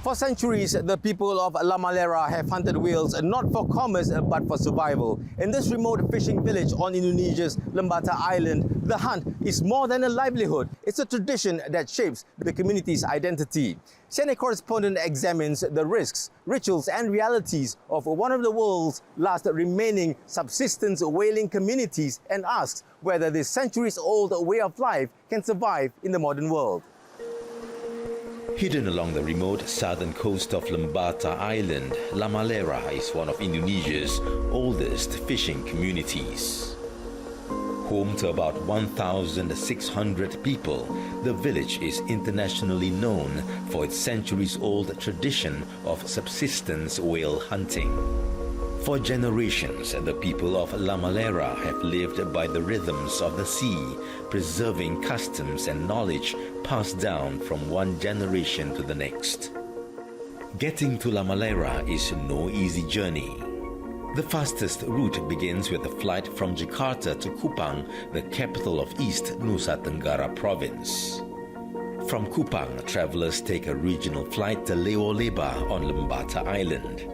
For centuries, the people of Lamalera have hunted whales not for commerce but for survival. In this remote fishing village on Indonesia's Lembata island, the hunt is more than a livelihood. It's a tradition that shapes the community's identity. CNA Correspondent examines the risks, rituals and realities of one of the world's last remaining subsistence whaling communities and asks whether this centuries-old way of life can survive in the modern world. Hidden along the remote southern coast of Lembata Island, Lamalera is one of Indonesia's oldest fishing communities. Home to about 1,600 people, the village is internationally known for its centuries-old tradition of subsistence whale hunting. For generations, the people of Lamalera have lived by the rhythms of the sea, preserving customs and knowledge passed down from one generation to the next. Getting to Lamalera is no easy journey. The fastest route begins with a flight from Jakarta to Kupang, the capital of East Nusa Tenggara province. From Kupang, travelers take a regional flight to Lembata on Lembata Island.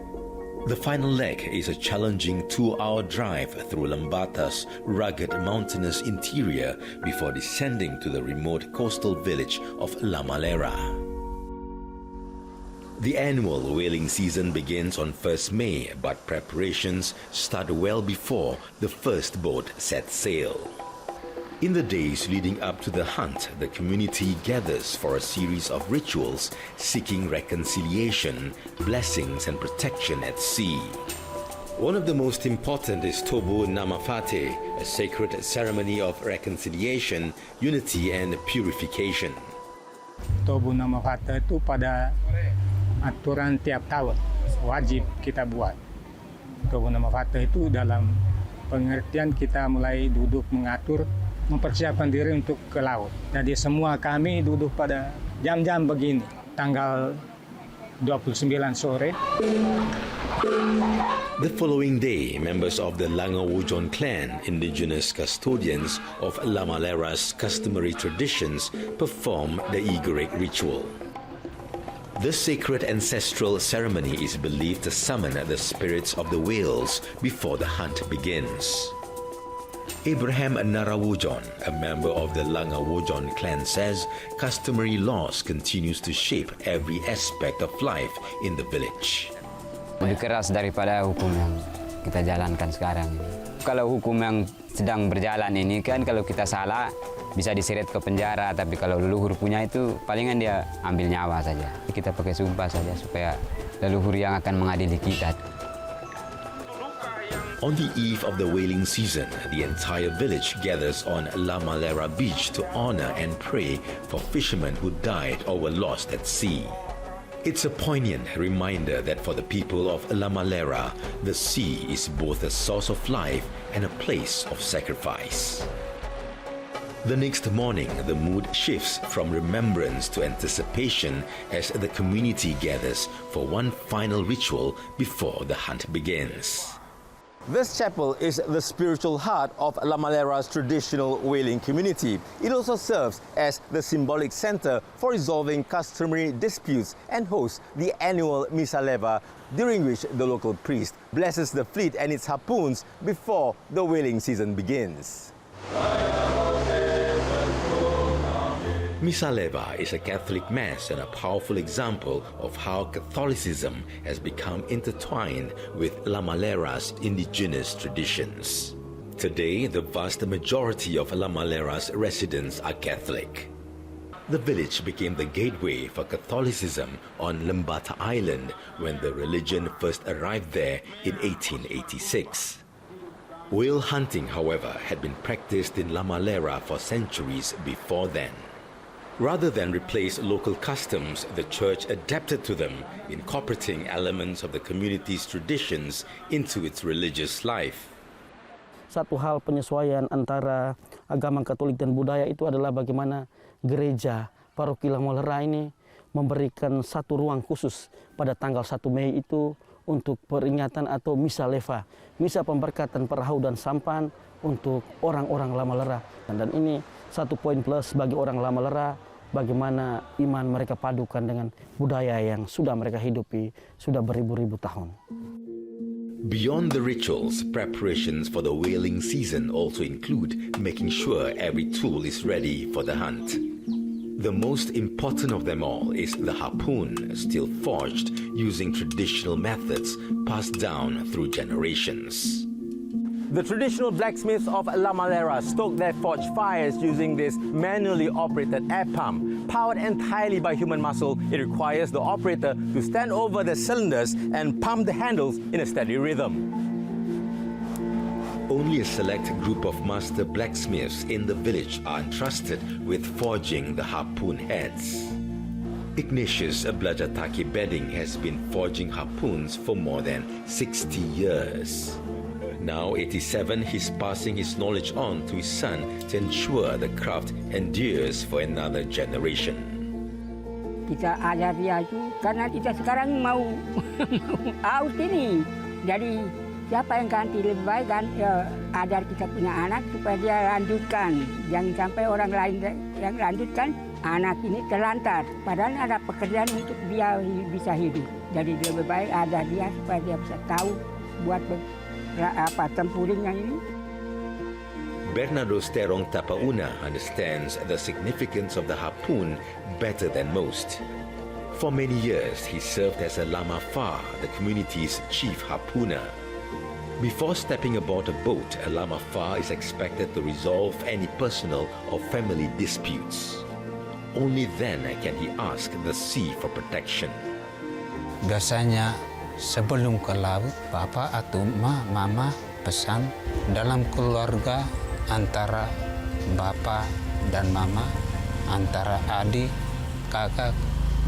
The final leg is a challenging 2-hour drive through Lembata's rugged mountainous interior before descending to the remote coastal village of Lamalera. The annual whaling season begins on 1st May, but preparations start well before the first boat sets sail. In the days leading up to the hunt, the community gathers for a series of rituals seeking reconciliation, blessings and protection at sea. One of the most important is Tobu Namafate, a sacred ceremony of reconciliation, unity and purification. Tobu Namafate itu pada aturan tiap tahun, wajib kita buat. Tobu Namafate itu dalam pengertian kita mulai duduk mengatur, mempersiapkan diri untuk ke laut. Jadi semua kami duduk pada jam-jam begini, tanggal 29 sore. The following day, members of the Langawujon clan, indigenous custodians of Lamalera's customary traditions, perform the Igorek ritual. This sacred ancestral ceremony is believed to summon the spirits of the whales before the hunt begins. Abraham Narawujon, a member of the Langawujon clan, says customary laws continues to shape every aspect of life in the village. Lebih keras daripada hukum yang kita jalankan sekarang. Kalau hukum yang sedang berjalan ini kan kalau kita salah bisa diseret ke penjara, tapi kalau leluhur punya itu palingan dia ambil nyawa saja. Kita pakai sumpah saja supaya leluhur yang akan mengadili kita. On the eve of the whaling season, the entire village gathers on Lamalera beach to honor and pray for fishermen who died or were lost at sea. It's a poignant reminder that for the people of Lamalera, the sea is both a source of life and a place of sacrifice. The next morning, the mood shifts from remembrance to anticipation as the community gathers for one final ritual before the hunt begins. This chapel is the spiritual heart of Lamalera's traditional whaling community. It also serves as the symbolic center for resolving customary disputes and hosts the annual Misa Leva, during which the local priest blesses the fleet and its harpoons before the whaling season begins. Misa Leva is a Catholic mass and a powerful example of how Catholicism has become intertwined with Lamalera's indigenous traditions. Today, the vast majority of Lamalera's residents are Catholic. The village became the gateway for Catholicism on Lembata Island when the religion first arrived there in 1886. Whale hunting, however, had been practiced in Lamalera for centuries before then. Rather than replace local customs, the church adapted to them, incorporating elements of the community's traditions into its religious life. Satu hal penyesuaian antara agama Katolik dan budaya itu adalah bagaimana gereja paroki Lamalera ini memberikan satu ruang khusus pada tanggal 1 Mei itu untuk peringatan atau misa leva, misa pemberkatan perahu dan sampan untuk orang-orang Lamalera. Dan ini satu poin plus bagi orang Lamalera bagaimana iman mereka padukan dengan budaya yang sudah mereka hidupi sudah beribu-ribu tahun. Beyond the rituals, preparations for the whaling season also include making sure every tool is ready for the hunt. The most important of them all is the harpoon, still forged using traditional methods passed down through generations. The traditional blacksmiths of Lamalera stoke their forged fires using this manually operated air pump. Powered entirely by human muscle, it requires the operator to stand over the cylinders and pump the handles in a steady rhythm. Only a select group of master blacksmiths in the village are entrusted with forging the harpoon heads. Ignatius Blajataki Bedding has been forging harpoons for more than 60 years. Now 87, he's passing his knowledge on to his son to ensure the craft endures for another generation. Kita ajar dia itu karena kita sekarang mau out ini. Jadi siapa yang ganti lebih baik kan ajar kita punya anak supaya dia lanjutkan. Jangan sampai orang lain yang lanjutkan anak ini terlantar. Padahal ada pekerjaan untuk dia bisa hidup. Jadi lebih baik ajar dia supaya dia bisa tahu buat tempuringnya ini. Bernardo Sterong Tapauna understands the significance of the harpoon better than most. For many years, he served as a Lama Fa, the community's chief harpooner. Before stepping aboard a boat, a Lama Fa is expected to resolve any personal or family disputes. Only then can he ask the sea for protection. Biasanya sebelum ke laut, Bapak atau Mama pesan dalam keluarga antara Bapak dan Mama, antara adik, kakak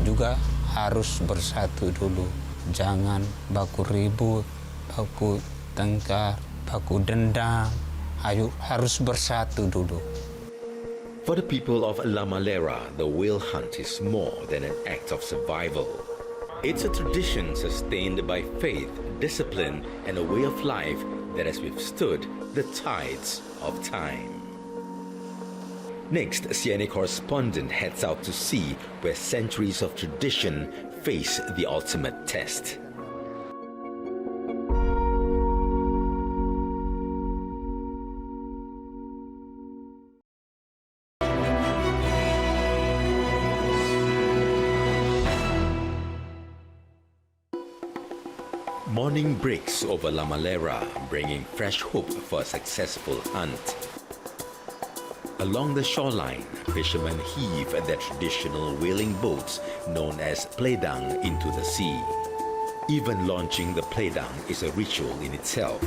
juga harus bersatu dulu. Jangan baku ribut, baku tengkar, baku dendam. Ayo harus bersatu dulu. For the people of Lamalera, the whale hunt is more than an act of survival. It's a tradition sustained by faith, discipline, and a way of life that has withstood the tides of time. Next, CNA Correspondent heads out to sea where centuries of tradition face the ultimate test. Morning breaks over Lamalera, bringing fresh hope for a successful hunt. Along the shoreline, fishermen heave their traditional whaling boats known as playdang into the sea. Even launching the playdang is a ritual in itself.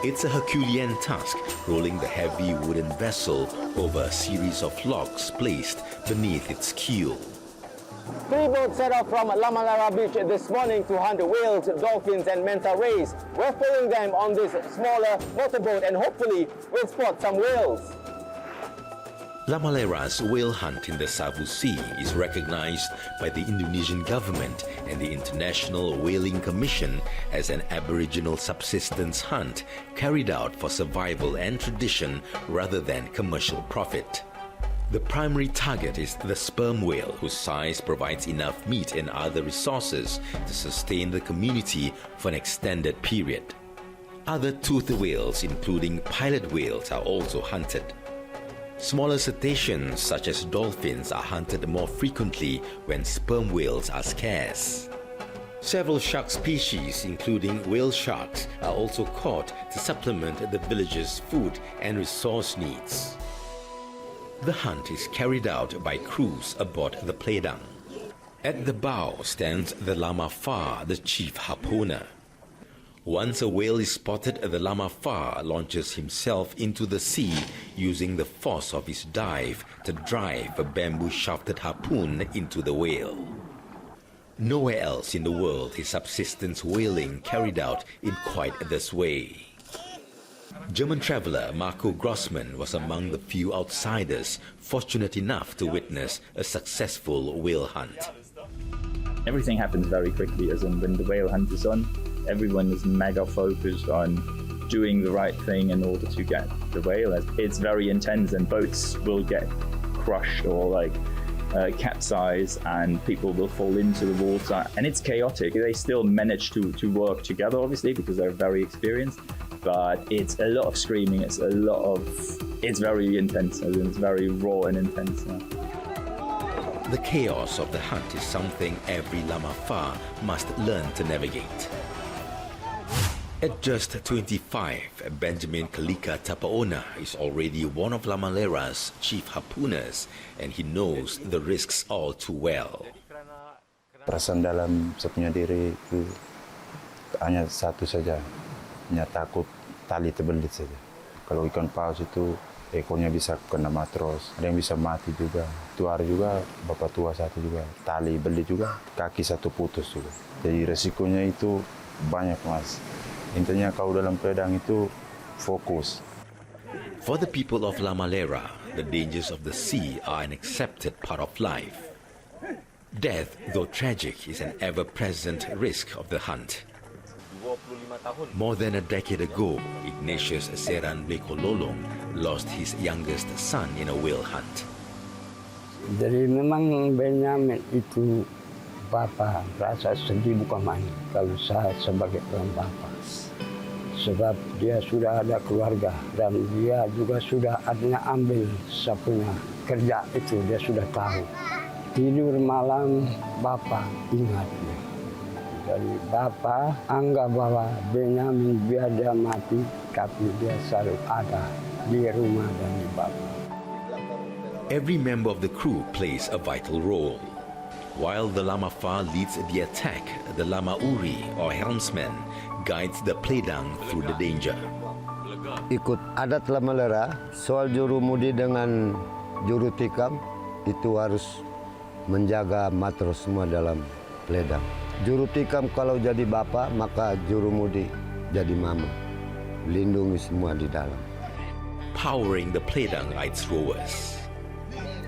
It's a Herculean task, rolling the heavy wooden vessel over a series of logs placed beneath its keel. 3 boats set off from Lamalera Beach this morning to hunt whales, dolphins and manta rays. We're following them on this smaller motorboat and hopefully we'll spot some whales. Lamalera's whale hunt in the Savu Sea is recognized by the Indonesian government and the International Whaling Commission as an Aboriginal subsistence hunt carried out for survival and tradition rather than commercial profit. The primary target is the sperm whale, whose size provides enough meat and other resources to sustain the community for an extended period. Other toothed whales, including pilot whales, are also hunted. Smaller cetaceans, such as dolphins, are hunted more frequently when sperm whales are scarce. Several shark species, including whale sharks, are also caught to supplement the village's food and resource needs. The hunt is carried out by crews aboard the playdang. At the bow stands the Lama Fa, the chief harpooner. Once a whale is spotted, the Lama Fa launches himself into the sea using the force of his dive to drive a bamboo-shafted harpoon into the whale. Nowhere else in the world is subsistence whaling carried out in quite this way. German traveler Marco Grossmann was among the few outsiders fortunate enough to witness a successful whale hunt. Everything happens very quickly, as in when the whale hunt is on, everyone is mega focused on doing the right thing in order to get the whale. It's very intense and boats will get crushed or capsize and people will fall into the water, and it's chaotic. They still manage to work together, obviously, because they're very experienced, but it's a lot of screaming, it's very intense, it's very raw and intense. The chaos of the hunt is something every Lamafa must learn to navigate. At just 25, Benjamin Kalika Tapaona is already one of Lamalera's chief harpooners, and he knows the risks all too well. Perasaan dalam saya punya diri itu hanya satu saja, hanya takut tali terbelit saja. Kalau ikan paus itu ekornya bisa kena matros, ada yang bisa mati juga. Itu hari juga bapak tua satu juga, tali belit juga, kaki satu putus juga. Jadi resikonya itu banyak, Mas. Intinya kalau dalam pedang itu fokus. For the people of Lamalera, the dangers of the sea are an accepted part of life. Death, though tragic, is an ever-present risk of the hunt. More than a decade ago, Ignatius Seran Blekololong lost his youngest son in a whale hunt. Jadi memang Benyamin itu Bapak rasa sedih bukan main kalau saya sebagai orang bapak. Sebab dia sudah ada keluarga dan dia juga sudah adanya ambil sapunya kerja itu, dia sudah tahu. Tidur malam Bapak ingat dia. Jadi Bapak anggap bahwa Benyamin biar dia mati, tapi dia selalu ada di rumah dan di Bapak. Every member of the crew plays a vital role. While the Lamafa leads the attack, the Lamauri or helmsman guides the pledang through the danger. Ikut adat Lamalera, soal jurumudi dengan juru tikam itu harus menjaga matros semua dalam pledang. Juru tikam kalau jadi bapak, maka jurumudi jadi mama. Lindungi semua di dalam. Powering the pledang are its rowers.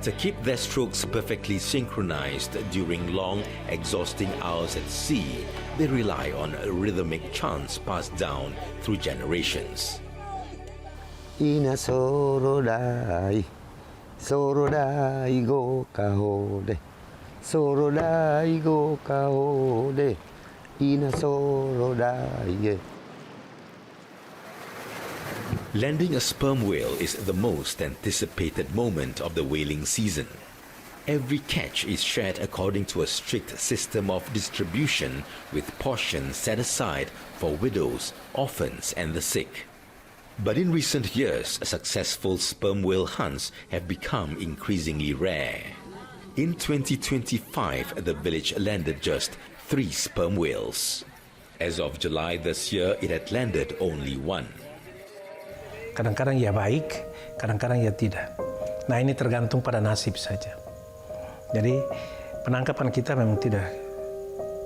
To keep their strokes perfectly synchronized during long, exhausting hours at sea, they rely on rhythmic chants passed down through generations. Ina sorodai, sorodai go kahode, sorodai go kahode, ina sorodai. Landing a sperm whale is the most anticipated moment of the whaling season. Every catch is shared according to a strict system of distribution, with portions set aside for widows, orphans, and the sick. But in recent years, successful sperm whale hunts have become increasingly rare. In 2025, the village landed just 3 sperm whales. As of July this year, it had landed only 1. Kadang-kadang ya baik, kadang-kadang ya tidak. Nah, ini tergantung pada nasib saja. Jadi penangkapan kita memang tidak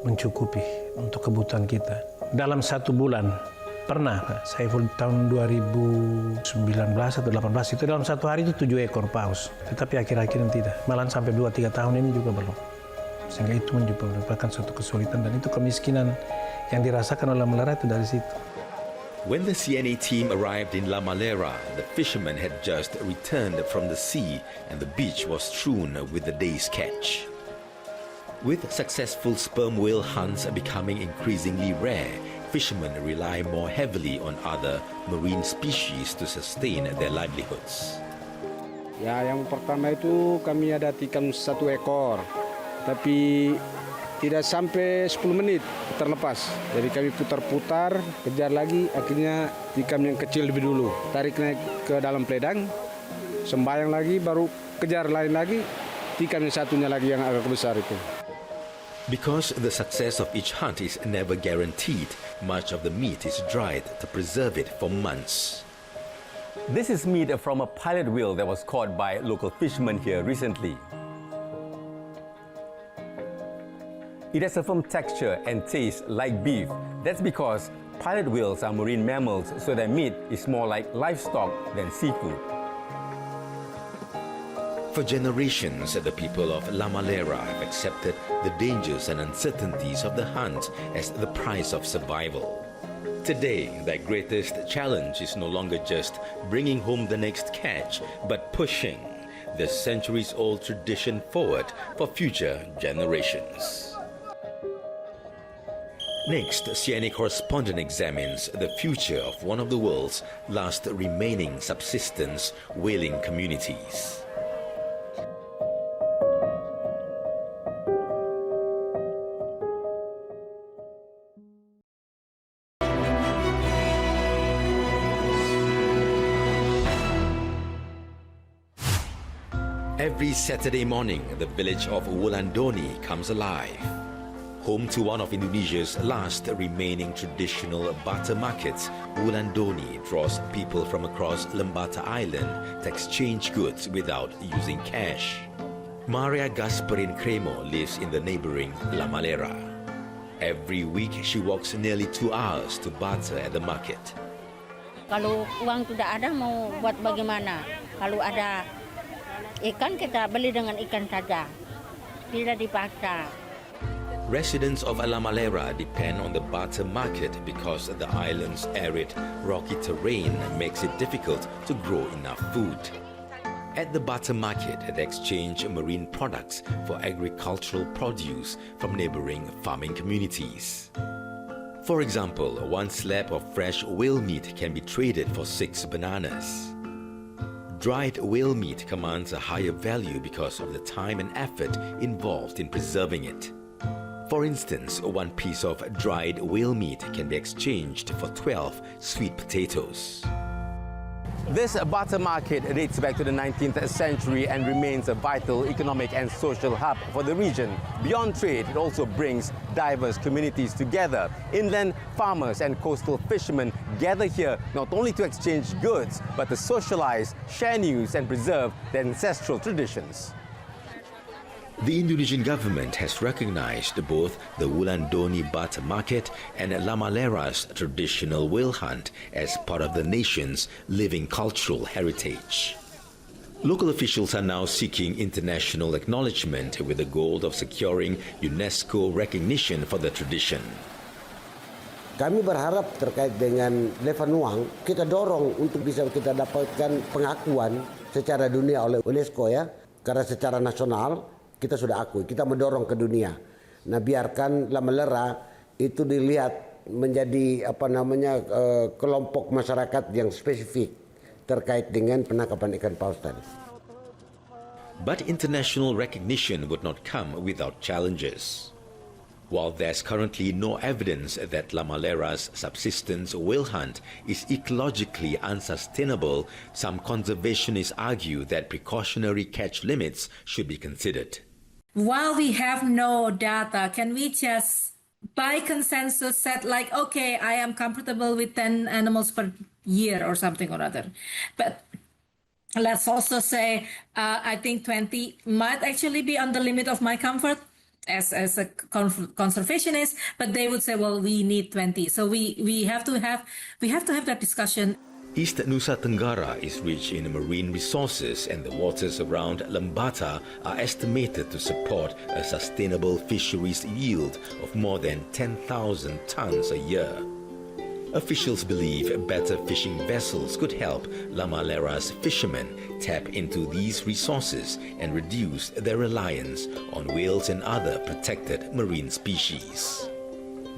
mencukupi untuk kebutuhan kita. Dalam 1 bulan pernah, saya tahun 2019 atau 18 itu dalam 1 hari itu 7 ekor paus. Tetapi akhir-akhir ini tidak. Malahan sampai 2-3 tahun ini juga belum. Sehingga itu merupakan suatu kesulitan dan itu kemiskinan yang dirasakan oleh Lamalera itu dari situ. When the CNA team arrived in Lamalera, the fishermen had just returned from the sea and the beach was strewn with the day's catch. With successful sperm whale hunts becoming increasingly rare, fishermen rely more heavily on other marine species to sustain their livelihoods. Ya, yang pertama itu kami ada tikam 1 ekor, tapi tidak sampai 10 menit terlepas. Jadi kami putar-putar, kejar lagi, akhirnya tikam yang kecil lebih dulu. Tarik naik ke dalam pledang, sembayang lagi, baru kejar lain lagi, tikam yang satunya lagi yang agak besar itu. Because the success of each hunt is never guaranteed, much of the meat is dried to preserve it for months. This is meat from a pilot whale that was caught by local fishermen here recently. It has a firm texture and tastes like beef. That's because pilot whales are marine mammals, so their meat is more like livestock than seafood. For generations, the people of Lamalera have accepted the dangers and uncertainties of the hunt as the price of survival. Today, their greatest challenge is no longer just bringing home the next catch, but pushing the centuries-old tradition forward for future generations. Next, CNA Correspondent examines the future of one of the world's last remaining subsistence whaling communities. Every Saturday morning, the village of Wulandoni comes alive. Home to one of Indonesia's last remaining traditional butter markets, Wulandoni draws people from across Lembata Island to exchange goods without using cash. Maria Gasperin Cremo lives in the neighboring Lamalera. Every week, she walks nearly 2 hours to barter at the market. Kalau uang tidak ada, mau buat bagaimana? Kalau ada ikan, kita beli dengan ikan saja, tidak dipaksa. Residents of Lamalera depend on the barter market because the island's arid, rocky terrain makes it difficult to grow enough food. At the barter market, they exchange marine products for agricultural produce from neighboring farming communities. For example, 1 slab of fresh whale meat can be traded for 6 bananas. Dried whale meat commands a higher value because of the time and effort involved in preserving it. For instance, 1 piece of dried whale meat can be exchanged for 12 sweet potatoes. This barter market dates back to the 19th century and remains a vital economic and social hub for the region. Beyond trade, it also brings diverse communities together. Inland farmers and coastal fishermen gather here not only to exchange goods, but to socialize, share news and preserve their ancestral traditions. The Indonesian government has recognized both the Wulandoni barter market and Lamalera's traditional whale hunt as part of the nation's living cultural heritage. Local officials are now seeking international acknowledgement with the goal of securing UNESCO recognition for the tradition. Kami berharap terkait dengan Levanuang, kita dorong untuk bisa kita dapatkan pengakuan secara dunia oleh UNESCO ya, karena secara nasional kita sudah akui, kita mendorong ke dunia. Nah, biarkan Lamalera itu dilihat menjadi kelompok masyarakat yang spesifik terkait dengan penangkapan ikan paus tadi. But international recognition would not come without challenges. While there's currently no evidence that Lamalera's subsistence whale hunt is ecologically unsustainable, some conservationists argue that precautionary catch limits should be considered. While we have no data, can we just, by consensus, set like, okay, I am comfortable with 10 animals per year or something or other. But let's also say, I think 20 might actually be on the limit of my comfort as a conservationist, but they would say, well, we need 20. So we have to have that discussion. East Nusa Tenggara is rich in marine resources, and the waters around Lembata are estimated to support a sustainable fisheries yield of more than 10,000 tons a year. Officials believe better fishing vessels could help Lamalera's fishermen tap into these resources and reduce their reliance on whales and other protected marine species.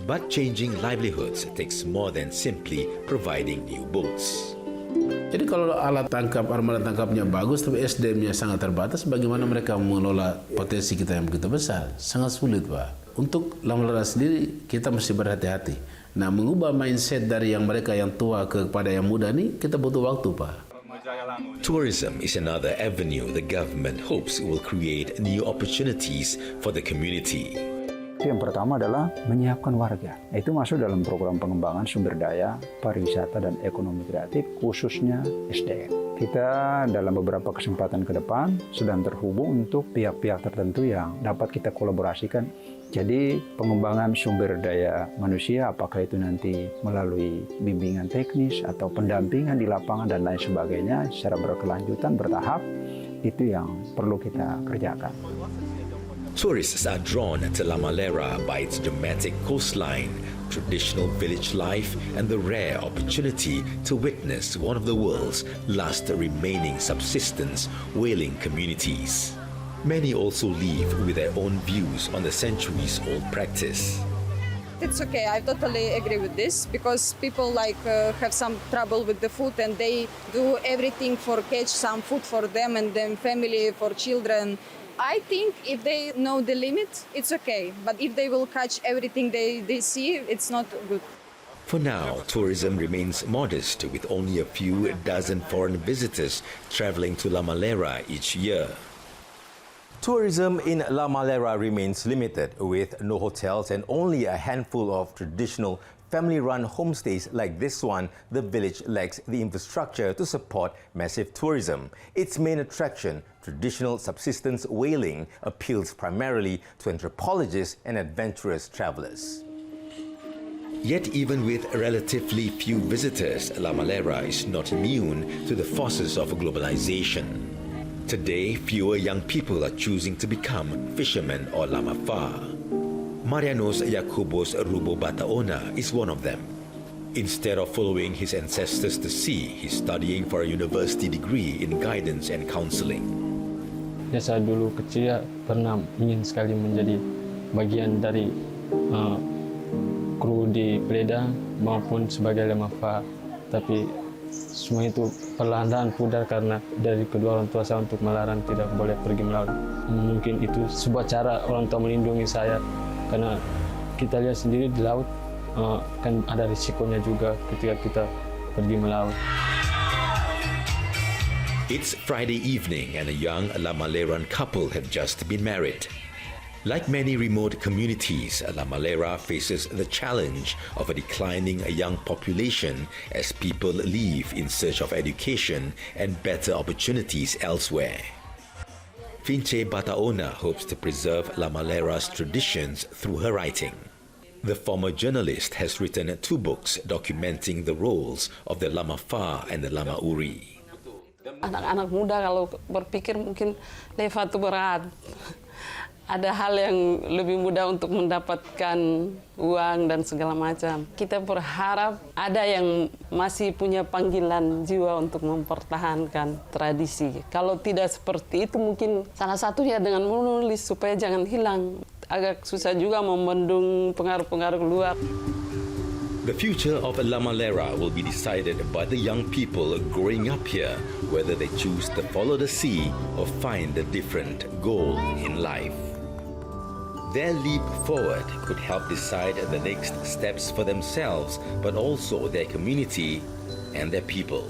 But changing livelihoods takes more than simply providing new boats. Jadi kalau alat tangkap, armada tangkapnya bagus tapi SDM-nya sangat terbatas, bagaimana mereka mengelola potensi kita yang begitu besar? Sangat sulit, Pak. Untuk Lamalera sendiri, kita mesti berhati-hati. Nah, mengubah mindset dari yang mereka yang tua kepada yang muda ini, kita butuh waktu, Pak. Tourism is another avenue the government hopes will create new opportunities for the community. Yang pertama adalah menyiapkan warga. Itu masuk dalam program pengembangan sumber daya, pariwisata, dan ekonomi kreatif, khususnya SDM. Kita dalam beberapa kesempatan ke depan sedang terhubung untuk pihak-pihak tertentu yang dapat kita kolaborasikan. Jadi pengembangan sumber daya manusia, apakah itu nanti melalui bimbingan teknis atau pendampingan di lapangan dan lain sebagainya secara berkelanjutan, bertahap, itu yang perlu kita kerjakan. Tourists are drawn to Lamalera by its dramatic coastline, traditional village life and the rare opportunity to witness one of the world's last remaining subsistence whaling communities. Many also leave with their own views on the centuries-old practice. It's okay, I totally agree with this, because people have some trouble with the food and they do everything for catch some food for them and then family, for children. I think if they know the limit, it's okay. But if they will catch everything they see, it's not good. For now, tourism remains modest, with only a few dozen foreign visitors traveling to Lamalera each year. Tourism in Lamalera remains limited, with no hotels and only a handful of traditional family-run homestays like this one. The village lacks the infrastructure to support massive tourism. Its main attraction, traditional subsistence whaling, appeals primarily to anthropologists and adventurous travelers. Yet even with relatively few visitors, Lamalera is not immune to the forces of globalization. Today, fewer young people are choosing to become fishermen or lamafar. Marianos Jacobos Rubo Bataona is one of them. Instead of following his ancestors to sea, he's studying for a university degree in guidance and counseling. Ya, saya dulu kecil pernah ingin sekali menjadi bagian dari kru di Peleda maupun sebagai lamafar, tapi semua itu perlahan-lahan pudar karena dari kedua orang tua saya untuk melarang tidak boleh pergi melaut. Mungkin itu sebuah cara orang tua melindungi saya, karena kita lihat sendiri di laut kan ada risikonya juga ketika kita pergi melaut. It's Friday evening and a young Lamaleran couple have just been married. Like many remote communities, Lamalera faces the challenge of a declining young population as people leave in search of education and better opportunities elsewhere. Finche Bataona hopes to preserve Lamalera's traditions through her writing. The former journalist has written 2 books documenting the roles of the Lamafar and the Lamauri. Anak-anak muda kalau berpikir mungkin leva itu berat. Ada hal yang lebih mudah untuk mendapatkan uang dan segala macam. Kita berharap ada yang masih punya panggilan jiwa untuk mempertahankan tradisi. Kalau tidak seperti itu, mungkin salah satunya dengan menulis supaya jangan hilang. Agak susah juga membendung pengaruh-pengaruh luar. The future of Lamalera will be decided by the young people growing up here, whether they choose to follow the sea or find a different goal in life. Their leap forward could help decide the next steps for themselves, but also their community and their people.